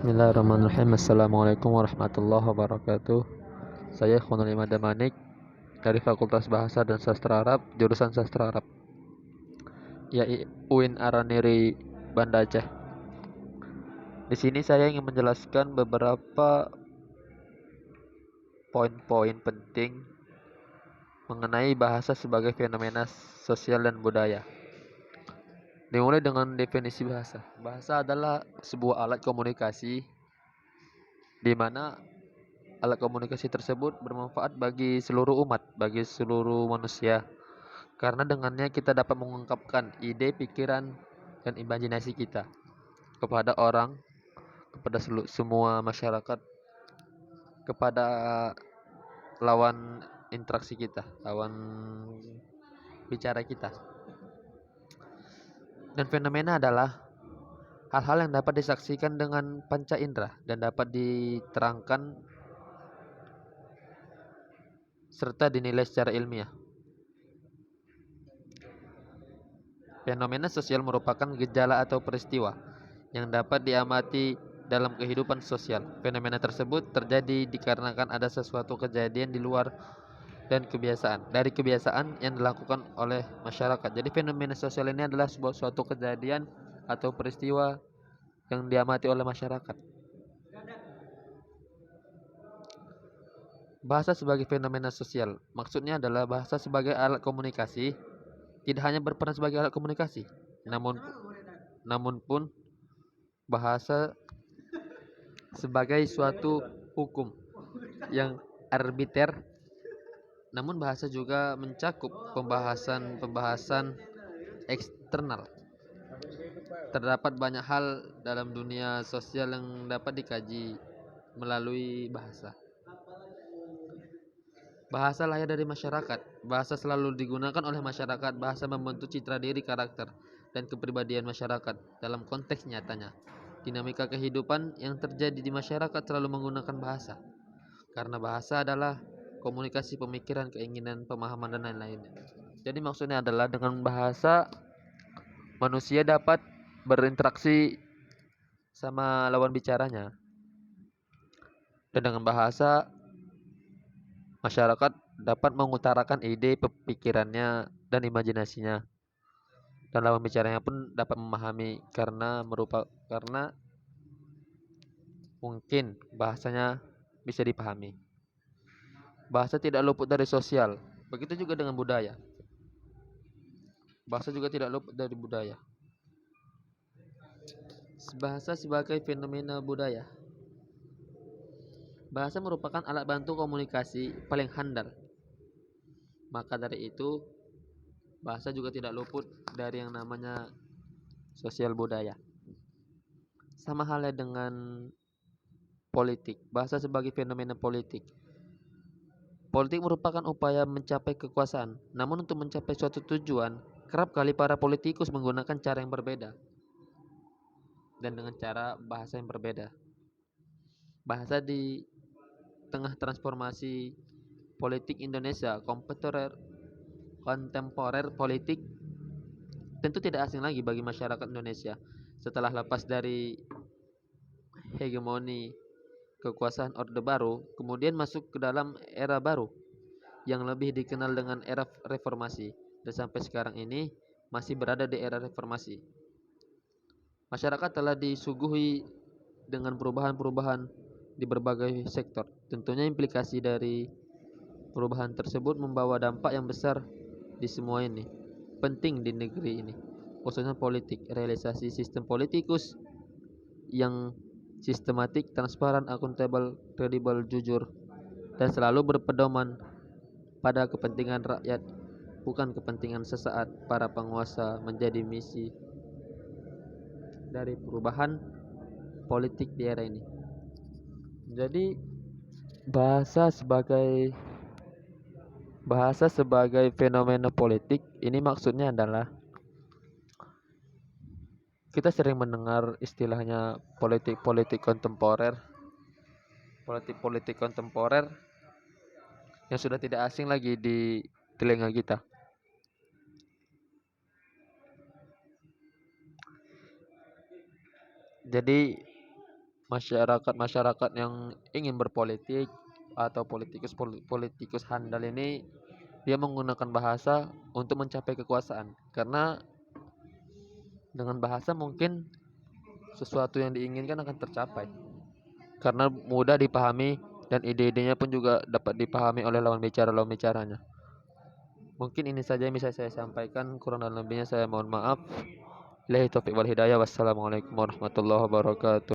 Bismillahirrahmanirrahim. Assalamualaikum warahmatullahi wabarakatuh. Saya Khonul Imam Damanik dari Fakultas Bahasa dan Sastra Arab, jurusan Sastra Arab, UIN Araniri, Banda Aceh. Di sini saya ingin menjelaskan beberapa poin-poin penting mengenai bahasa sebagai fenomena sosial dan budaya. Dimulai dengan definisi bahasa. Bahasa adalah sebuah alat komunikasi di mana alat komunikasi tersebut bermanfaat bagi seluruh umat, bagi seluruh manusia, karena dengannya kita dapat mengungkapkan ide, pikiran, dan imajinasi kita kepada orang, kepada semua masyarakat, kepada lawan interaksi kita, lawan bicara kita. Dan fenomena adalah hal-hal yang dapat disaksikan dengan panca indera dan dapat diterangkan serta dinilai secara ilmiah. Fenomena sosial merupakan gejala atau peristiwa yang dapat diamati dalam kehidupan sosial. Fenomena tersebut terjadi dikarenakan ada sesuatu kejadian di luar dan dari kebiasaan yang dilakukan oleh masyarakat. Jadi fenomena sosial ini adalah suatu kejadian atau peristiwa yang diamati oleh masyarakat. Bahasa sebagai fenomena sosial, maksudnya adalah bahasa sebagai alat komunikasi tidak hanya berperan sebagai alat komunikasi, namun pun bahasa sebagai suatu hukum yang arbiter. Namun bahasa juga mencakup pembahasan eksternal. Terdapat banyak hal dalam dunia sosial yang dapat dikaji melalui bahasa. Bahasa lahir dari masyarakat. Bahasa selalu digunakan oleh masyarakat. Bahasa membentuk citra diri, karakter, dan kepribadian masyarakat dalam konteks nyatanya. Dinamika kehidupan yang terjadi di masyarakat selalu menggunakan bahasa. Karena bahasa adalah komunikasi pemikiran, keinginan, pemahaman, dan lain-lainnya. Jadi maksudnya adalah dengan bahasa manusia dapat berinteraksi sama lawan bicaranya. Dan dengan bahasa masyarakat dapat mengutarakan ide, pikirannya, dan imajinasinya. Dan lawan bicaranya pun dapat memahami karena mungkin bahasanya bisa dipahami. Bahasa tidak luput dari sosial. Begitu juga dengan budaya. Bahasa juga tidak luput dari budaya. Bahasa sebagai fenomena budaya. Bahasa merupakan alat bantu komunikasi paling handal. Maka dari itu, bahasa juga tidak luput dari yang namanya sosial budaya. Sama halnya dengan politik. Bahasa sebagai fenomena politik. Politik merupakan upaya mencapai kekuasaan. Namun untuk mencapai suatu tujuan, kerap kali para politikus menggunakan cara yang berbeda dan dengan cara bahasa yang berbeda. Bahasa di tengah transformasi politik Indonesia kontemporer politik tentu tidak asing lagi bagi masyarakat Indonesia. Setelah lepas dari hegemoni kekuasaan Orde Baru, kemudian masuk ke dalam era baru yang lebih dikenal dengan era reformasi, dan sampai sekarang ini masih berada di era reformasi. Masyarakat telah disuguhi dengan perubahan-perubahan di berbagai sektor. Tentunya implikasi dari perubahan tersebut membawa dampak yang besar di semua ini. Penting di negeri ini, khususnya politik. Realisasi sistem politikus yang sistematik, transparan, akuntabel, kredibel, jujur, dan selalu berpedoman pada kepentingan rakyat, bukan kepentingan sesaat para penguasa, menjadi misi dari perubahan politik di era ini. Jadi bahasa sebagai fenomena politik ini maksudnya adalah kita sering mendengar istilahnya politik-politik kontemporer yang sudah tidak asing lagi di telinga kita. Jadi masyarakat yang ingin berpolitik atau politikus handal ini, dia menggunakan bahasa untuk mencapai kekuasaan, karena dengan bahasa mungkin sesuatu yang diinginkan akan tercapai karena mudah dipahami, dan ide-idenya pun juga dapat dipahami oleh lawan bicaranya. Mungkin ini saja yang bisa saya sampaikan, kurang dan lebihnya saya mohon maaf. Billahi taufiq wal hidayah. Wassalamualaikum warahmatullahi wabarakatuh.